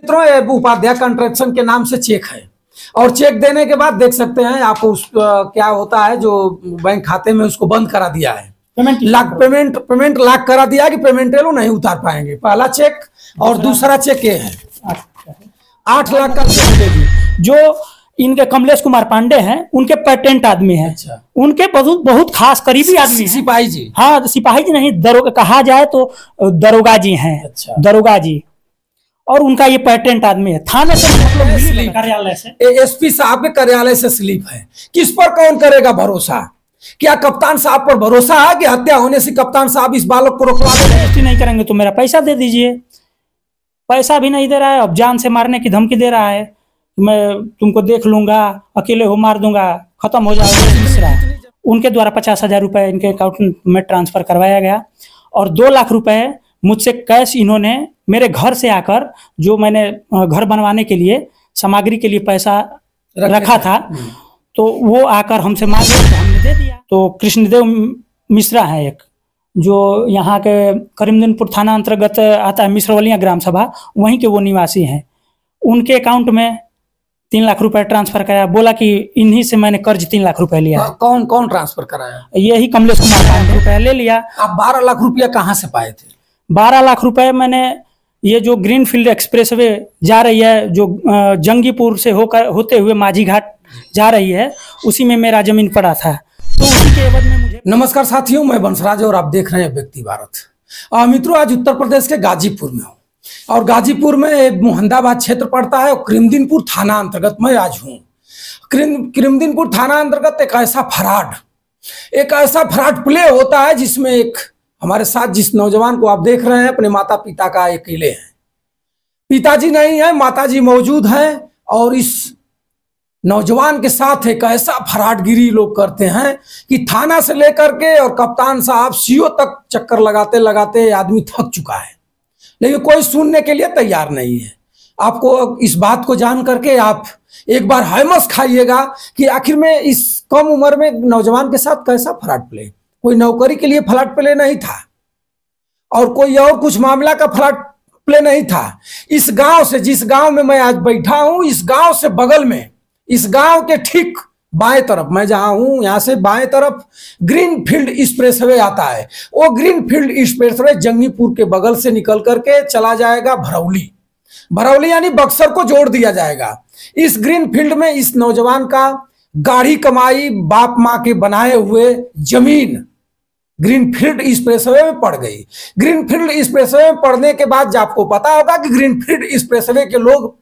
मित्रों, ये उपाध्याय कंस्ट्रक्शन के नाम से चेक है और चेक देने के बाद देख सकते हैं आपको क्या होता है, जो बैंक खाते में उसको बंद करा दिया है, पेमेंट लॉक करा दिया है कि पेमेंट ये लोग नहीं उतार पाएंगे। पहला चेक और दूसरा चेक ये है 8 लाख का चेक दे दी। जो इनके कमलेश कुमार पांडे हैं, उनके पेटेंट आदमी हैं। अच्छा। उनके बहुत खास करीबी आदमी हैं। सिपाही जी? हाँ, सिपाही जी नहीं, कहा जाए तो दरोगा जी हैं। अच्छा। दरोगा जी, और उनका ये पेटेंट आदमी है। थाने से मतलब कार्यालय से, एसपी साहब के कार्यालय से स्लिप है। किस पर कौन करेगा भरोसा? क्या कप्तान साहब पर भरोसा है कि हत्या होने से कप्तान साहब इस बालक को रोकवा देंगे? नहीं करेंगे तो मेरा पैसा दे दीजिए। पैसा भी नहीं दे रहा है, अब जान से मारने की धमकी दे रहा है। मैं तुमको देख लूंगा, अकेले हो मार दूंगा, खत्म हो जाएगा। उनके द्वारा 50,000 रुपए इनके अकाउंट में ट्रांसफर करवाया गया और 2 लाख रुपए मुझसे कैश इन्होंने मेरे घर से आकर, जो मैंने घर बनवाने के लिए सामग्री के लिए पैसा रखा था, तो वो आकर हमसे मांगे तो हमने दे दिया। तो कृष्णदेव मिश्रा है एक, जो यहाँ के करीमदीनपुर थाना अंतर्गत आता है, मिश्रवलियाँ ग्राम सभा, वहीं के वो निवासी हैं। उनके अकाउंट में 3 लाख रुपए ट्रांसफर कराया। बोला कि इन्हीं से मैंने कर्ज 3 लाख रुपए लिया। कौन कौन ट्रांसफर कराया? यही कमलेश कुमार पांडे रुपए ले लिया। आप 12 लाख रुपया कहाँ से पाए थे? 12 लाख रुपए मैंने, ये जो ग्रीनफील्ड एक्सप्रेसवे जा रही है, जो जंगीपुर से होते हुए माझी घाट जा रही है, उसी में मेरा जमीन पड़ा था, तो उसी के एवज में मुझे। नमस्कार साथियों, मैं बंसराज और आप देख रहे हैं व्यक्ति भारत। मित्रों, आज उत्तर प्रदेश के गाजीपुर में हूँ और गाजीपुर में मोहम्मदाबाद क्षेत्र पड़ता है और करीमदीनपुर थाना अंतर्गत मैं आज हूँ। करीमदीनपुर थाना अंतर्गत एक ऐसा फ्रॉड प्ले होता है जिसमें एक हमारे साथ जिस नौजवान को आप देख रहे हैं, अपने माता पिता का अकेले हैं। पिताजी नहीं है, माताजी मौजूद हैं और इस नौजवान के साथ एक ऐसा फ्रॉडगिरी लोग करते हैं कि थाना से लेकर के और कप्तान साहब सीओ तक चक्कर लगाते लगाते आदमी थक चुका है, लेकिन कोई सुनने के लिए तैयार नहीं है। आपको इस बात को जान करके आप एक बार हैमस खाइएगा कि आखिर में इस कम उम्र में नौजवान के साथ कैसा फ्रॉड प्ले। कोई नौकरी के लिए फ्रॉड प्ले नहीं था और कोई और कुछ मामला का फ्रॉड प्ले नहीं था। इस गांव से, जिस गांव में मैं आज बैठा हूं, इस गांव से बगल में, इस गांव के ठीक बाएं तरफ, मैं जहां हूं यहां से बाएं तरफ ग्रीनफील्ड एक्सप्रेसवे आता है। वो ग्रीनफील्ड एक्सप्रेसवे जंगीपुर के बगल से निकल करके चला जाएगा भरौली यानी बक्सर को जोड़ दिया जाएगा। इस ग्रीनफील्ड में इस नौजवान का गाढ़ी कमाई, बाप माँ के बनाए हुए जमीन ग्रीनफील्ड एक्सप्रेसवे में पड़ गई। ग्रीनफील्ड एक्सप्रेसवे में पड़ने के बाद आपको पता होगा कि ग्रीनफील्ड एक्सप्रेसवे के लोग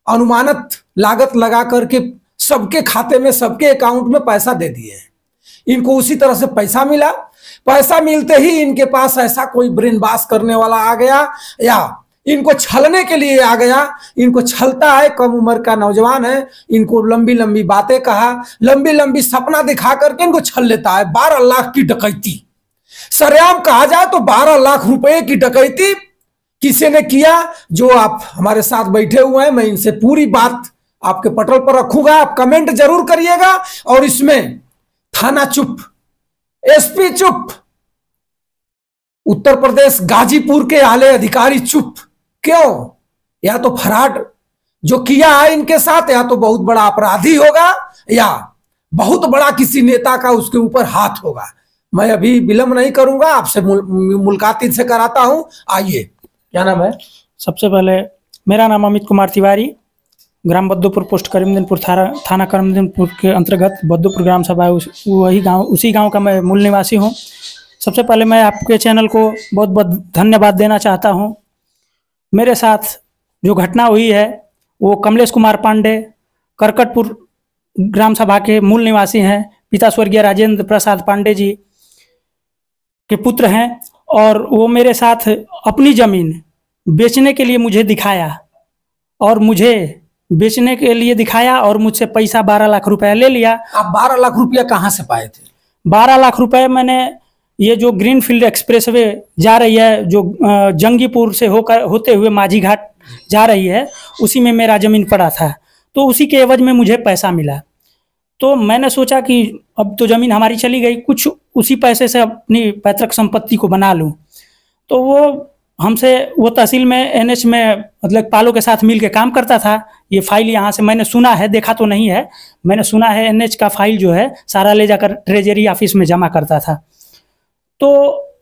अनुमानित लागत लगा करके सबके खाते में, सबके अकाउंट में पैसा दे दिए। इनको उसी तरह से पैसा मिला। पैसा मिलते ही इनके पास ऐसा कोई ब्रेन वॉश करने वाला आ गया या इनको छलने के लिए आ गया। इनको छलता है, कम उम्र का नौजवान है, इनको लंबी लंबी बातें कहा, लंबी लंबी सपना दिखा करके इनको छल लेता है। 12 लाख की डकैती, सरेआम कहा जाए तो 12 लाख रुपए की डकैती किसी ने किया। जो आप हमारे साथ बैठे हुए हैं, मैं इनसे पूरी बात आपके पटल पर रखूंगा। आप कमेंट जरूर करिएगा। और इसमें थाना चुप, एसपी चुप, उत्तर प्रदेश गाजीपुर के आले अधिकारी चुप। क्यों? या तो फ्रॉड जो किया है इनके साथ, या तो बहुत बड़ा अपराधी होगा, या बहुत बड़ा किसी नेता का उसके ऊपर हाथ होगा। मैं अभी विलंब नहीं करूंगा, आपसे मुलाकात इनसे कराता हूं। आइए, क्या नाम है? सबसे पहले मेरा नाम अमित कुमार तिवारी, ग्राम बद्दूपुर, पोस्ट करीमदीनपुर, थाना करीमदीनपुर के अंतर्गत बद्दूपुर ग्राम सभा है, वही गांव, उसी गांव का मैं मूल निवासी हूं। सबसे पहले मैं आपके चैनल को बहुत बहुत धन्यवाद देना चाहता हूं। मेरे साथ जो घटना हुई है वो कमलेश कुमार पांडे करकटपुर ग्राम सभा के मूल निवासी हैं। पिता स्वर्गीय राजेंद्र प्रसाद पांडे जी के पुत्र हैं और वो मेरे साथ अपनी ज़मीन बेचने के लिए मुझे दिखाया और मुझसे पैसा 12 लाख रुपया ले लिया। आप 12 लाख रुपया कहाँ से पाए थे? 12 लाख रुपए मैंने, ये जो ग्रीनफील्ड एक्सप्रेसवे जा रही है, जो जंगीपुर से होते हुए माझी घाट जा रही है, उसी में मेरा ज़मीन पड़ा था, तो उसी के एवज में मुझे पैसा मिला। तो मैंने सोचा कि अब तो ज़मीन हमारी चली गई, कुछ उसी पैसे से अपनी पैतृक संपत्ति को बना लूँ। तो वो हमसे वो तहसील में एनएच में मतलब पालों के साथ मिल के काम करता था। ये फाइल यहाँ से मैंने सुना है, देखा तो नहीं है, मैंने सुना है एनएच का फाइल जो है सारा ले जाकर ट्रेजरी ऑफिस में जमा करता था। तो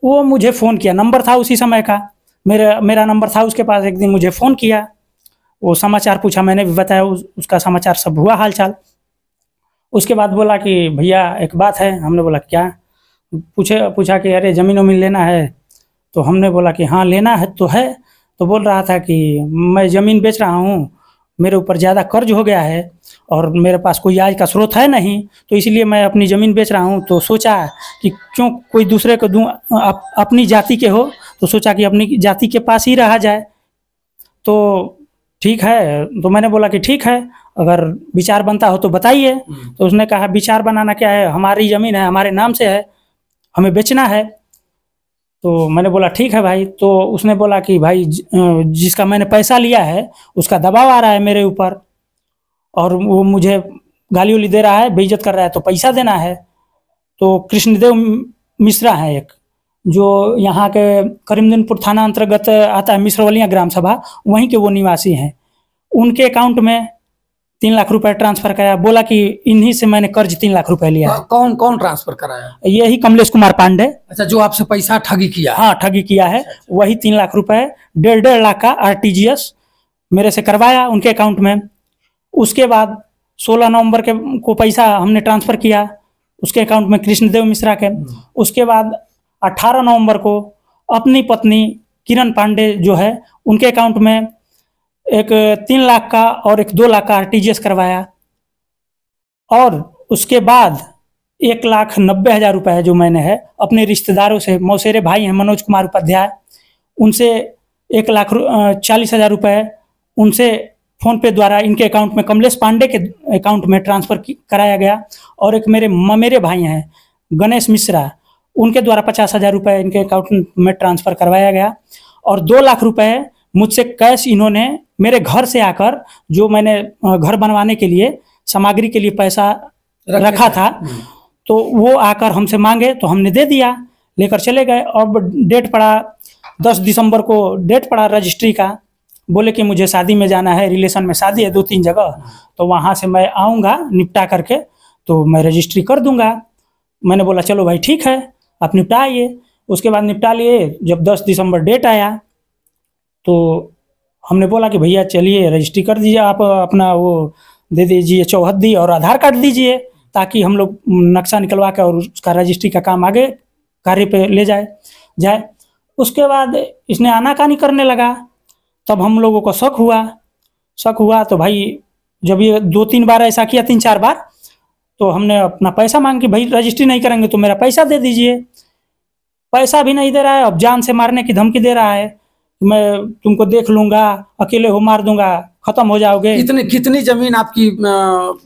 वो मुझे फ़ोन किया, नंबर था उसी समय का, मेरा नंबर था उसके पास। एक दिन मुझे फ़ोन किया, वो समाचार पूछा, मैंने भी बताया उसका समाचार सब हुआ हाल चाल। उसके बाद बोला कि भैया एक बात है। हमने बोला क्या? पूछा कि अरे ज़मीन वमीन लेना है। तो हमने बोला कि हाँ लेना है तो है। तो बोल रहा था कि मैं ज़मीन बेच रहा हूँ, मेरे ऊपर ज़्यादा कर्ज हो गया है और मेरे पास कोई आय का स्रोत है नहीं, तो इसलिए मैं अपनी ज़मीन बेच रहा हूँ। तो सोचा कि क्यों कोई दूसरे को दूँ, अपनी जाति के हो, तो सोचा कि अपनी जाति के पास ही रहा जाए। तो ठीक है, तो मैंने बोला कि ठीक है, अगर विचार बनता हो तो बताइए। तो उसने कहा विचार बनाना क्या है, हमारी ज़मीन है, हमारे नाम से है, हमें बेचना है। तो मैंने बोला ठीक है भाई। तो उसने बोला कि भाई जिसका मैंने पैसा लिया है उसका दबाव आ रहा है मेरे ऊपर, और वो मुझे गाली उली दे रहा है, बेइज्जत कर रहा है, तो पैसा देना है। तो कृष्णदेव मिश्रा है एक, जो यहाँ के करीमदीनपुर थाना अंतर्गत आता है, मिश्रवलिया ग्राम सभा, वहीं के वो निवासी हैं। उनके अकाउंट में 3 लाख रुपए ट्रांसफर कराया। बोला कि इन्हीं से मैंने कर्ज 3 लाख रुपए लिया है। कौन कौन ट्रांसफर कराया? यही कमलेश कुमार पांडे। अच्छा, जो आपसे पैसा ठगी किया? हाँ, ठगी किया है। वही 3 लाख रुपए 1.5 लाख का आरटीजीएस मेरे से करवाया उनके अकाउंट में। उसके बाद 16 नवंबर को पैसा हमने ट्रांसफर किया उसके अकाउंट में, कृष्णदेव मिश्रा के। उसके बाद 18 नवंबर को अपनी पत्नी किरण पांडे जो है उनके अकाउंट में एक 3 लाख का और एक 2 लाख का आरटीजीएस करवाया। और उसके बाद 1,90,000 रुपये जो मैंने है अपने रिश्तेदारों से, मौसेरे भाई हैं मनोज कुमार उपाध्याय, उनसे 1,40,000 रुपये उनसे फ़ोन पे द्वारा इनके अकाउंट में, कमलेश पांडे के अकाउंट में ट्रांसफ़र कराया गया। और एक मेरे भाई हैं गणेश मिश्रा, उनके द्वारा 50,000 रुपये इनके अकाउंट में ट्रांसफ़र करवाया गया। और 2 लाख रुपये मुझसे कैश इन्होंने मेरे घर से आकर, जो मैंने घर बनवाने के लिए सामग्री के लिए पैसा रखा था, तो वो आकर हमसे मांगे तो हमने दे दिया, लेकर चले गए। अब डेट पड़ा 10 दिसंबर को, डेट पड़ा रजिस्ट्री का। बोले कि मुझे शादी में जाना है, रिलेशन में शादी है 2-3 जगह, तो वहाँ से मैं आऊँगा निपटा करके, तो मैं रजिस्ट्री कर दूँगा। मैंने बोला चलो भाई ठीक है, आप निपटा आइए। उसके बाद निपटा लिए। जब 10 दिसंबर डेट आया तो हमने बोला कि भैया चलिए रजिस्ट्री कर दीजिए, आप अपना वो दे दीजिए चौहद्दी और आधार कार्ड दीजिए, ताकि हम लोग नक्शा निकलवा के और उसका रजिस्ट्री का काम आगे कार्य पे ले जाए। उसके बाद इसने आनाकानी करने लगा। तब हम लोगों को शक हुआ तो भाई जब ये 2-3 बार ऐसा किया, 3-4 बार, तो हमने अपना पैसा मांग के, भाई रजिस्ट्री नहीं करेंगे तो मेरा पैसा दे दीजिए। पैसा भी नहीं दे रहा है, अब जान से मारने की धमकी दे रहा है, मैं तुमको देख लूंगा, अकेले हो मार दूंगा, खत्म हो जाओगे। कितनी जमीन आपकी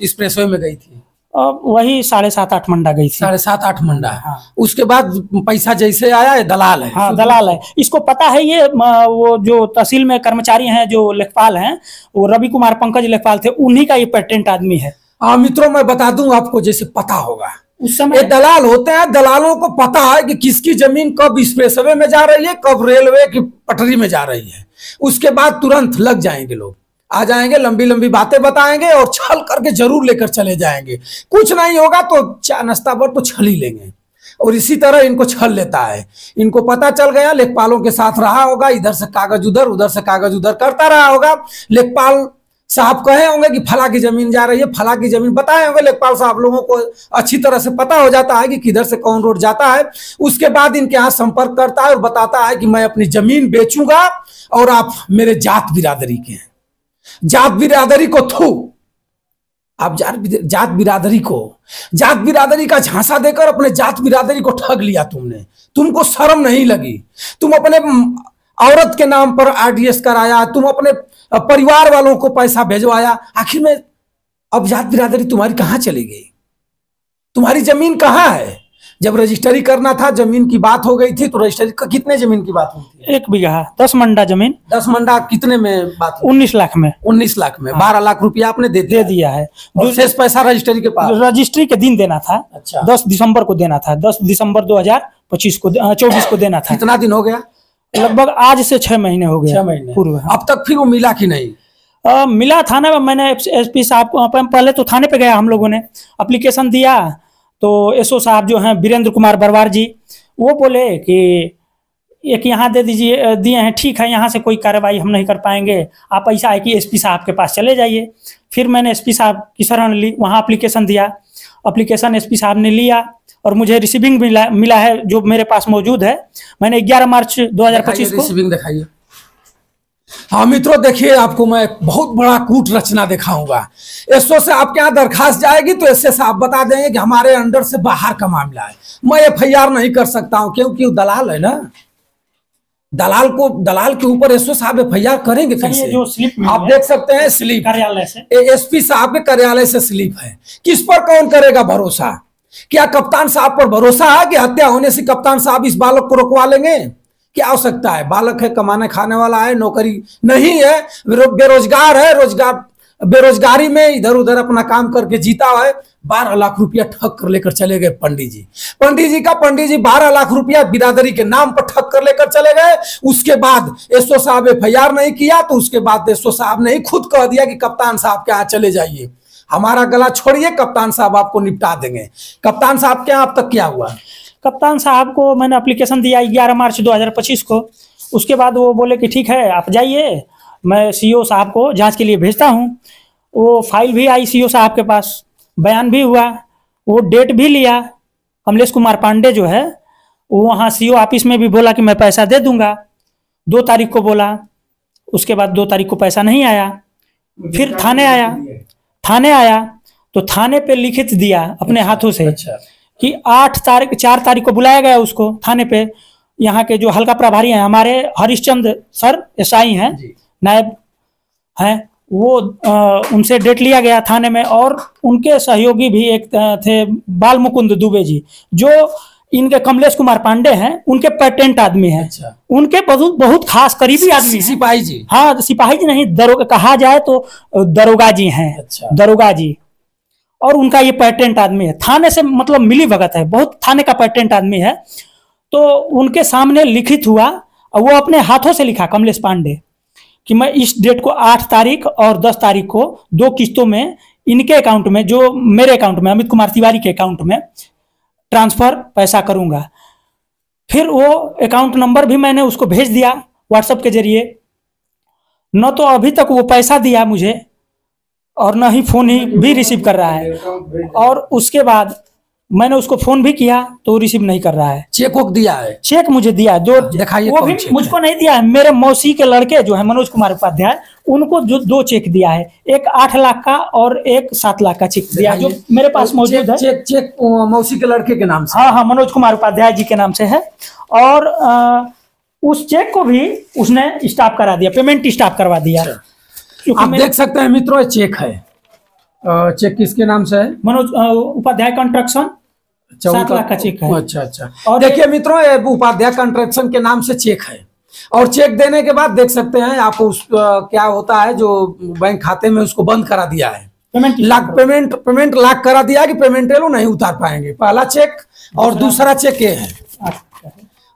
इस प्रेसवे में गई थी? अब वही 7.5-8 मंडा गई थी। 7.5-8 मंडा। हाँ। उसके बाद पैसा जैसे आया, ये दलाल है? हाँ, दलाल है। इसको पता है, ये वो जो तहसील में कर्मचारी हैं, जो लेखपाल हैं, वो रवि कुमार पंकज लेखपाल थे, उन्हीं का ये पेटेंट आदमी है। मित्रों, मैं बता दूं आपको, जैसे पता होगा उस समय ये दलाल होते हैं। दलालों को पता है कि किसकी जमीन कब एक्सप्रेसवे में जा रही है, कब रेलवे की पटरी में जा रही है। उसके बाद तुरंत लग जाएंगे लोग, आ जाएंगे, लंबी लंबी बातें बताएंगे और छल करके जरूर लेकर चले जाएंगे। कुछ नहीं होगा तो चाय नाश्ता पर तो छल ही लेंगे, और इसी तरह इनको छल लेता है। इनको पता चल गया, लेखपालों के साथ रहा होगा, इधर से कागज उधर से कागज उधर करता रहा होगा। लेखपाल साहब कहे होंगे कि फला की जमीन जा रही है, फला की जमीन बताए होंगे लेखपाल साहब। लोगों को अच्छी तरह से पता हो जाता है कि किधर से कौन रोड जाता है। उसके बाद इनके यहाँ संपर्क करता है और बताता है कि मैं अपनी जमीन बेचूंगा और आप मेरे जात बिरादरी के हैं। जात बिरादरी को आप जात बिरादरी का झांसा देकर अपने जात बिरादरी को ठग लिया तुमने। तुमको शर्म नहीं लगी? तुम अपने औरत के नाम पर आरडीएस कराया, तुम अपने परिवार वालों को पैसा भेजवाया। आखिर में अब जात बिरादरी तुम्हारी कहाँ चली गई? तुम्हारी जमीन कहाँ है? जब रजिस्ट्री करना था, जमीन की बात हो गई थी, तो रजिस्ट्री का कितने जमीन की बात हुई थी? 1 बीघा 10 मंडा जमीन। 10 मंडा कितने में बात? 19 लाख में। 19 लाख में। हाँ। 12 लाख रुपया आपने दे दिया है। और शेष पैसा रजिस्ट्री के पास? रजिस्ट्री के दिन देना था। अच्छा। 10 दिसंबर को देना था। 10 दिसंबर 2025 को 24 को देना था। कितना दिन हो गया? लगभग आज से 6 महीने हो गए। 6 महीने पूर्व। अब तक फिर वो मिला कि नहीं? मिला थाना में, मैंने एसपी साहब को पहले तो थाने पे गया, हम लोगों ने एप्लीकेशन दिया तो एसओ साहब जो हैं वीरेंद्र कुमार बरवार जी, वो बोले कि एक यहाँ दे दीजिए, दिए हैं, ठीक है, यहाँ से कोई कार्रवाई हम नहीं कर पाएंगे, आप ऐसा है कि एसपी साहब के पास चले जाइए। फिर मैंने एसपी साहब की शरण ली, वहाँ एप्लीकेशन दिया, एप्लीकेशन एसपी साहब ने लिया और मुझे रिसीविंग मिला है जो मेरे पास मौजूद है। मैंने 11 मार्च 2025 को रिसीविंग दिखाइए। हाँ मित्रों, देखिए आपको मैं बहुत बड़ा कूट रचना दिखाऊंगा। एसओ से आपके यहाँ दरखास्त जाएगी तो एसए साहब बता देंगे कि हमारे अंडर से बाहर का मामला है, मैं एफआईआर नहीं कर सकता हूं क्योंकि वो दलाल है ना। दलाल के ऊपर एसओ साहब एफआईआर करेंगे कैसे? जो स्लिप आप देख सकते हैं, स्लिप कार्यालय से, एसपी साहब के कार्यालय से स्लिप है। किस पर कौन करेगा भरोसा? क्या कप्तान साहब पर भरोसा है कि हत्या होने से कप्तान साहब इस बालक को रोकवा लेंगे? क्या हो सकता है? बालक है, कमाने खाने वाला है, नौकरी नहीं है, बेरोजगार है, बेरोजगारी में इधर उधर अपना काम करके जीता है। 12 लाख रुपया ठग कर लेकर चले गए पंडित जी 12 लाख रुपया बिरादरी के नाम पर ठग कर लेकर चले गए। उसके बाद एसओ साहब एफआईआर नहीं किया तो उसके बाद एसओ साहब ने ही खुद कह दिया कि कप्तान साहब के यहाँ चले जाइए, हमारा गला छोड़िए, कप्तान साहब आपको निपटा देंगे। कप्तान साहब के यहाँ अब तक क्या हुआ? कप्तान साहब को मैंने एप्लीकेशन दिया 11 मार्च 2025 को। उसके बाद वो बोले कि ठीक है आप जाइए, मैं सीओ साहब को जांच के लिए भेजता हूँ। वो फाइल भी आई सीओ साहब के पास, बयान भी हुआ, वो डेट भी लिया। कमलेश कुमार पांडे जो है वो वहाँ सीओ ऑफिस में भी बोला कि मैं पैसा दे दूंगा, 2 तारीख को बोला। उसके बाद 2 तारीख को पैसा नहीं आया। फिर थाने आया तो थाने पे लिखित दिया अपने हाथों से कि 4 तारीख को बुलाया गया उसको थाने पे। यहाँ के जो हल्का प्रभारी हैं हमारे हरिश्चंद्र सर एसआई हैं, नायब हैं, वो उनसे डेट लिया गया थाने में। और उनके सहयोगी भी एक थे बाल मुकुंद दुबे जी, जो इनके कमलेश कुमार पांडे हैं, उनके पेटेंट आदमी हैं। अच्छा। उनके बहुत खास करीबी आदमी हैं। सिपाही जी? हाँ, सिपाही जी नहीं, कहा जाए तो दरोगा जी हैं। अच्छा। दरोगा जी, और उनका ये पेटेंट आदमी है, थाने से मतलब मिली भगत है, बहुत थाने का पेटेंट आदमी है। तो उनके सामने लिखित हुआ और वो अपने हाथों से लिखा कमलेश पांडे कि मैं इस डेट को 8 तारीख और 10 तारीख को 2 किस्तों में इनके अकाउंट में, जो मेरे अकाउंट में, अमित कुमार तिवारी के अकाउंट में ट्रांसफर पैसा करूंगा। फिर वो अकाउंट नंबर भी मैंने उसको भेज दिया व्हाट्सएप के जरिए। न तो अभी तक वो पैसा दिया मुझे और न ही फोन ही भी रिसीव कर रहा है। और उसके बाद मैंने उसको फोन भी किया तो रिसीव नहीं कर रहा है। चेक वोक दिया है? चेक मुझे दिया है, जो दिखाइए। वो भी मुझको नहीं दिया है, मेरे मौसी के लड़के जो है मनोज कुमार उपाध्याय, उनको जो 2 चेक दिया है, एक 8 लाख का और एक 7 लाख का चेक दिया, जो मेरे पास मौजूद है। चेक मौसी के लड़के के नाम से? हाँ, मनोज कुमार उपाध्याय जी के नाम से है। और उस चेक को भी उसने स्टॉप करा दिया, पेमेंट स्टॉप करवा दिया। आप देख सकते हैं मित्रों, चेक है। चेक किसके नाम से है? मनोज उपाध्याय कंस्ट्रक्शन, 7 लाख का चेक है। अच्छा। और देखिए मित्रों, उपाध्याय कंस्ट्रक्शन के नाम से चेक है। और चेक देने के बाद देख सकते हैं आप क्या होता है, जो बैंक खाते में उसको बंद करा दिया है, पेमेंट लॉक करा दिया कि पेमेंट लो नहीं उतार पाएंगे। पहला चेक और दूसरा चेक ये है,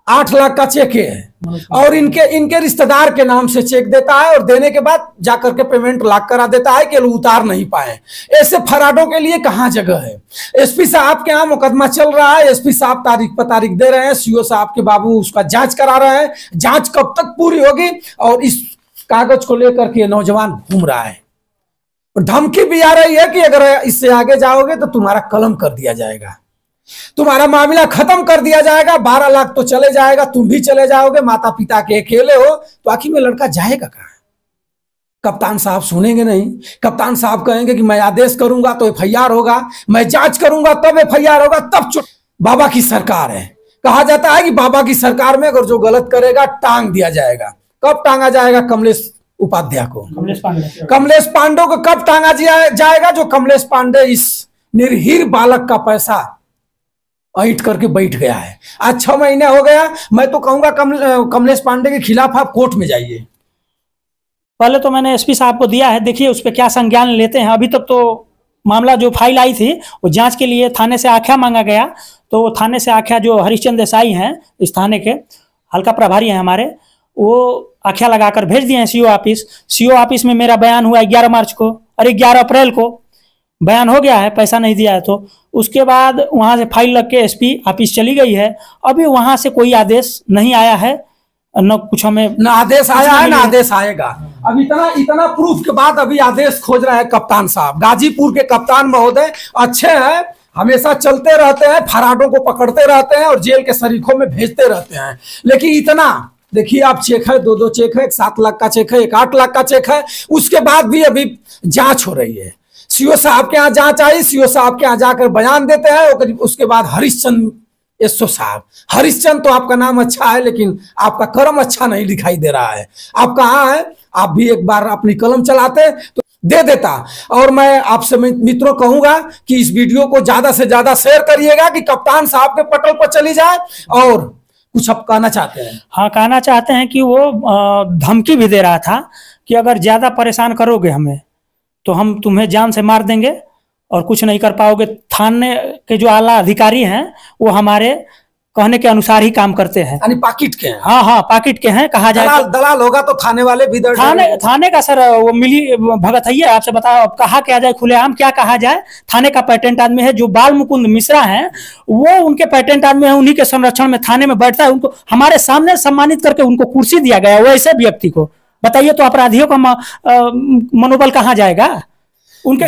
8 लाख का चेक है। और इनके रिश्तेदार के नाम से चेक देता है और देने के बाद जाकर के पेमेंट लॉक करा देता है कि लोग उतार नहीं पाए। ऐसे फराडों के लिए कहाँ जगह है? एसपी साहब के यहाँ मुकदमा चल रहा है, एसपी साहब तारीख पर तारीख दे रहे हैं, सीओ साहब के बाबू उसका जांच करा रहे हैं। जांच कब तक पूरी होगी? और इस कागज को लेकर के नौजवान घूम रहा है और धमकी भी आ रही है कि अगर इससे आगे जाओगे तो तुम्हारा कलम कर दिया जाएगा, तुम्हारा मामला खत्म कर दिया जाएगा, 12 लाख तो चले जाएगा, तुम भी चले जाओगे, माता पिता के अकेले हो, तो आखिर में लड़का जाएगा कहाँ? कप्तान साहब सुनेंगे नहीं। कप्तान साहब कहेंगे कि मैं आदेश करूंगा तो एफआईआर होगा, मैं जांच करूंगा तब एफआईआर होगा, तब बाबा की सरकार है। कहा जाता है कि बाबा की सरकार में अगर जो गलत करेगा टांग दिया जाएगा। कब टांगा जाएगा? कमलेश उपाध्याय को, कमलेश पांडे को कब टांगा जाएगा? जो कमलेश पांडे इस निर्हीर बालक का पैसा ऐंठ करके बैठ गया है। आज 6 महीने हो गया। मैं तो कहूंगा कमलेश पांडे के खिलाफ आप कोर्ट में जाइए। पहले तो मैंने एसपी साहब को दिया है, देखिए उस पर क्या संज्ञान लेते हैं। अभी तक तो मामला जो फाइल आई थी वो जांच के लिए थाने से आख्या मांगा गया, तो थाने से आख्या जो हरिश्चंद्र देसाई हैं इस थाने के, हल्का प्रभारी हैं हमारे, वो आख्या लगाकर भेज दिए हैं सीओ ऑफिस। सीओ ऑफिस में मेरा बयान हुआ 11 मार्च को, अरे 11 अप्रैल को बयान हो गया है, पैसा नहीं दिया है। तो उसके बाद वहां से फाइल लग के एसपी ऑफिस चली गई है, अभी वहां से कोई आदेश नहीं आया है, न कुछ हमें ना आदेश आया है ना आदेश आएगा। अब इतना इतना प्रूफ के बाद अभी आदेश खोज रहा है कप्तान साहब। गाजीपुर के कप्तान महोदय अच्छे हैं, हमेशा चलते रहते हैं, फराडों को पकड़ते रहते हैं और जेल के सरीखों में भेजते रहते हैं। लेकिन इतना देखिए, आप चेक है, 2-2 चेक है, एक 7 लाख का चेक है, एक 8 लाख का चेक है, उसके बाद भी अभी जांच हो रही है। सीओ साहब के यहाँ जांच आई, सीओ साहब के यहाँ जाकर बयान देते हैं। उसके बाद हरिश्चंद्र एसओ साहब, हरिश्चंद्र तो आपका नाम अच्छा है लेकिन आपका कर्म अच्छा नहीं दिखाई दे रहा है। आप कहाँ है? आप भी एक बार अपनी कलम चलाते तो दे देता। और मैं आपसे मित्रों कहूंगा कि इस वीडियो को ज्यादा से ज्यादा शेयर करिएगा कि कप्तान साहब के पटल पर चली जाए। और कुछ आप कहना चाहते हैं? हाँ, कहना चाहते हैं कि वो धमकी भी दे रहा था कि अगर ज्यादा परेशान करोगे हमें तो हम तुम्हें जान से मार देंगे और कुछ नहीं कर पाओगे। थाने के जो आला अधिकारी हैं वो हमारे कहने के अनुसार ही काम करते हैं। यानी पाकिट के हैं? हाँ हाँ, पाकिट के हैं। कहा जाए दलाल होगा तो थाने वाले भी थाने का सर वो मिली भगत है। आपसे बताओ, अब कहा क्या जाए, खुलेआम क्या कहा जाए। थाने का पेटेंट आदमी है जो बाल मुकुंद मिश्रा हैं, वो उनके पेटेंट आदमी है, उन्हीं के संरक्षण में थाने में बैठता है। उनको हमारे सामने सम्मानित करके उनको कुर्सी दिया गया है। वैसे व्यक्ति को बताइए तो अपराधियों का मनोबल कहाँ जाएगा? उनके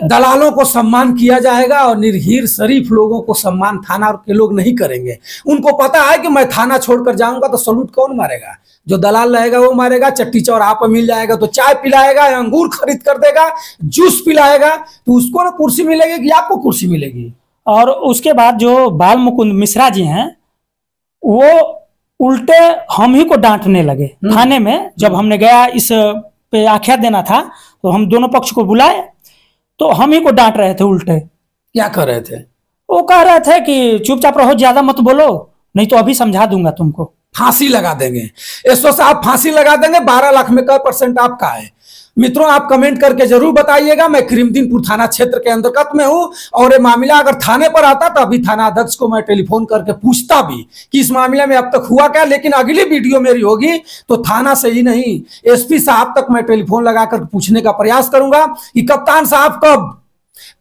दलालों को सम्मान किया जाएगा और निर्हीर शरीफ लोगों को सम्मान थाना के लोग नहीं करेंगे। उनको पता है कि मैं थाना छोड़कर जाऊंगा तो सलूट कौन मारेगा? जो दलाल रहेगा वो मारेगा। चट्टी चौराहा पर मिल जाएगा तो चाय पिलाएगा, अंगूर खरीद कर देगा, जूस पिलाएगा, तो उसको ना कुर्सी मिलेगी कि आपको कुर्सी मिलेगी। और उसके बाद जो बाल मुकुंद मिश्रा जी हैं वो उल्टे हम ही को डांटने लगे थाने में। जब हमने गया इस पे आख्या देना था तो हम दोनों पक्ष को बुलाए तो हम ही को डांट रहे थे उल्टे। क्या कर रहे थे? वो कह रहे थे कि चुपचाप रहो, ज्यादा मत बोलो, नहीं तो अभी समझा दूंगा तुमको। फांसी लगा देंगे एसओ साहब, फांसी लगा देंगे। 12 लाख में क्या % आपका है? मित्रों आप कमेंट करके जरूर बताइएगा। मैं करीमदीनपुर थाना क्षेत्र के अंतर्गत में हूं और ये मामला अगर थाने पर आता तो अभी थाना अध्यक्ष को मैं टेलीफोन करके पूछता भी कि इस मामले में अब तक हुआ क्या। लेकिन अगली वीडियो मेरी होगी तो थाना से ही नहीं, एसपी साहब तक मैं टेलीफोन लगाकर पूछने का प्रयास करूंगा कि कप्तान साहब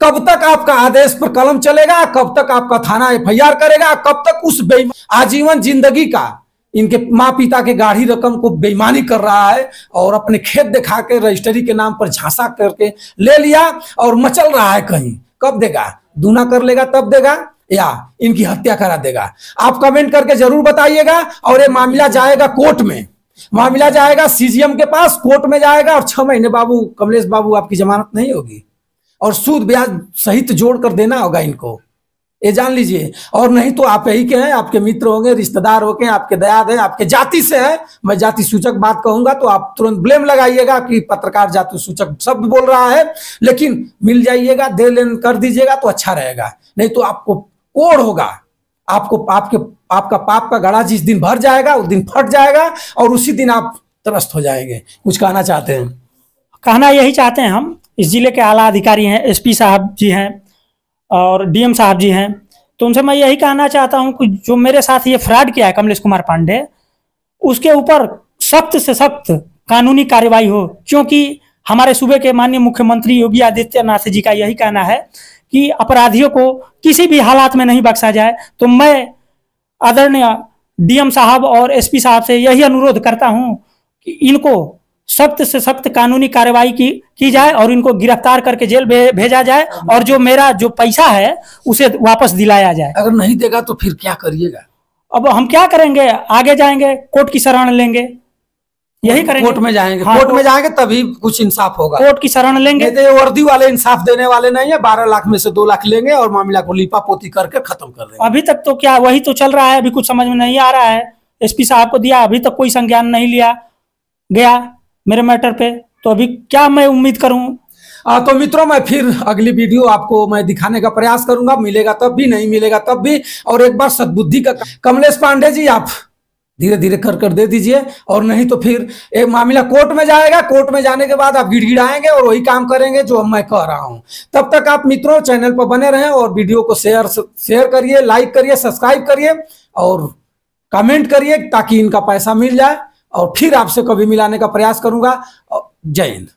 कब तक आपका आदेश पर कलम चलेगा, कब तक आपका थाना FIR करेगा, कब तक उस आजीवन जिंदगी का इनके माँ पिता के गाढ़ी रकम को बेईमानी कर रहा है और अपने खेत दिखा के रजिस्ट्री के नाम पर झांसा करके ले लिया और मचल रहा है कहीं। कब देगा? दूना कर लेगा तब देगा या इनकी हत्या करा देगा? आप कमेंट करके जरूर बताइएगा। और ये मामला जाएगा कोर्ट में, मामला जाएगा CGM के पास, कोर्ट में जाएगा और 6 महीने बाबू कमलेश बाबू आपकी जमानत नहीं होगी और सूद ब्याज सहित जोड़ कर देना होगा इनको, ये जान लीजिए। और नहीं तो आप यही के हैं, आपके मित्र होंगे, रिश्तेदार होंगे, आपके दयाद हैं, आपके जाति से है। मैं जाति सूचक बात कहूंगा तो आप तुरंत ब्लेम लगाइएगा कि पत्रकार जाति सूचक शब्द बोल रहा है। लेकिन मिल जाइएगा, दे लेन कर दीजिएगा तो अच्छा रहेगा, नहीं तो आपको कोड़ होगा। आपको आपका पाप का घड़ा जिस दिन भर जाएगा उस दिन फट जाएगा और उसी दिन आप त्रस्त हो जाएंगे। कुछ कहना चाहते हैं? कहना यही चाहते हैं, हम इस जिले के आला अधिकारी हैं, SP साहब जी हैं और DM साहब जी हैं, तो उनसे मैं यही कहना चाहता हूं कि जो मेरे साथ ये फ्रॉड किया है कमलेश कुमार पांडे, उसके ऊपर सख्त से सख्त कानूनी कार्रवाई हो। क्योंकि हमारे सूबे के माननीय मुख्यमंत्री योगी आदित्यनाथ जी का यही कहना है कि अपराधियों को किसी भी हालात में नहीं बख्शा जाए। तो मैं आदरणीय DM साहब और SP साहब से यही अनुरोध करता हूं कि इनको सख्त से सख्त कानूनी कार्रवाई की जाए और इनको गिरफ्तार करके जेल भेजा जाए और जो मेरा जो पैसा है उसे वापस दिलाया जाए। अगर नहीं देगा तो फिर क्या करिएगा? अब हम क्या करेंगे? आगे जाएंगे, कोर्ट की शरण लेंगे, यही करेंगे। कोर्ट में जाएंगे? हाँ, कोर्ट में जाएंगे तभी कुछ इंसाफ होगा। कोर्ट की शरण लेंगे। तो वर्दी वाले इंसाफ देने वाले नहीं है। 12 लाख में से 2 लाख लेंगे और मामला को लीपा पोती करके खत्म कर देंगे। अभी तक तो क्या वही तो चल रहा है, अभी कुछ समझ में नहीं आ रहा है। SP साहब को दिया, अभी तक कोई संज्ञान नहीं लिया गया मेरे मैटर पे, तो अभी क्या मैं उम्मीद करूं? तो मित्रों मैं फिर अगली वीडियो आपको मैं दिखाने का प्रयास करूंगा। मिलेगा तब भी, नहीं मिलेगा तब भी। और एक बार सद्बुद्धि का कमलेश पांडे जी आप धीरे धीरे कर दे दीजिए, और नहीं तो फिर एक मामला कोर्ट में जाएगा। कोर्ट में जाने के बाद आप गिड़गिड़ाएंगे और वही काम करेंगे जो मैं कह रहा हूं। तब तक आप मित्रों चैनल पर बने रहें और वीडियो को शेयर करिए, लाइक करिए, सब्सक्राइब करिए और कमेंट करिए ताकि इनका पैसा मिल जाए और फिर आपसे कभी मिलाने का प्रयास करूंगा। जय हिंद।